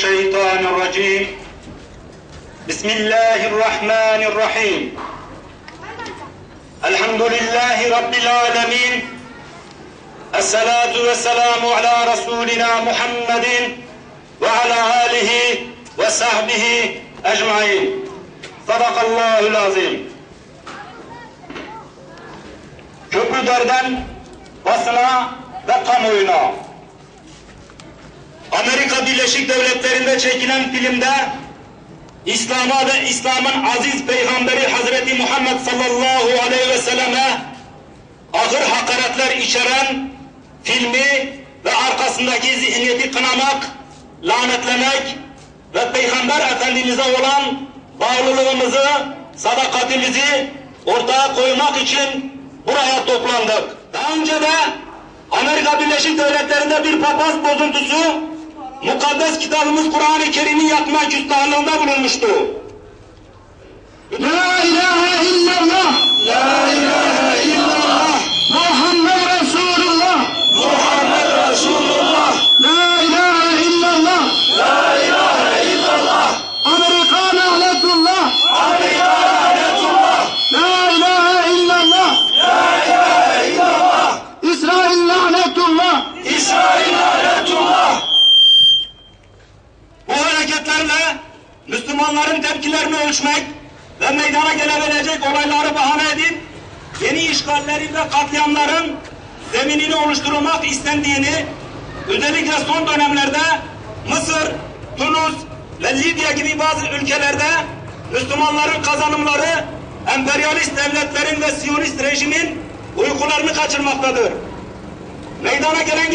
الشيطان الرجيم بسم الله الرحمن الرحيم الحمد لله رب العالمين الصلاة والسلام على رسولنا محمد وعلى آله وصحبه أجمعين صدق الله العظيم. Köprülerden basına ve kamuoyuna, Amerika Birleşik Devletleri'nde çekilen filmde İslam'a ve İslam'ın aziz peygamberi Hazreti Muhammed sallallahu aleyhi ve selleme ağır hakaretler içeren filmi ve arkasındaki zihniyeti kınamak, lanetlemek ve Peygamber Efendimiz'e olan bağlılığımızı, sadakatimizi ortaya koymak için buraya toplandık. Daha önce de Amerika Birleşik Devletleri'nde bir papaz bozuntusu mukaddes kitabımız Kur'an-ı Kerim'i yakma küstahlığında bulunmuştu. La ilahe illallah, La ilahe illallah, Muhammed Resulullah, Muhammed Resulullah, La ilahe illallah, La ilahe illallah, Amerika lanetullah, Amerika lanetullah, La ilahe illallah, La ilahe illallah, İsrail lanetullah. İsrail lanetullah. Bu hareketlerle Müslümanların tepkilerini ölçmek ve meydana gelebilecek olayları bahane edip yeni işgallerin ve katliamların zeminini oluşturmak istendiğini, özellikle son dönemlerde Mısır, Tunus ve Libya gibi bazı ülkelerde Müslümanların kazanımları emperyalist devletlerin ve Siyonist rejimin uykularını kaçırmaktadır. Meydana gelen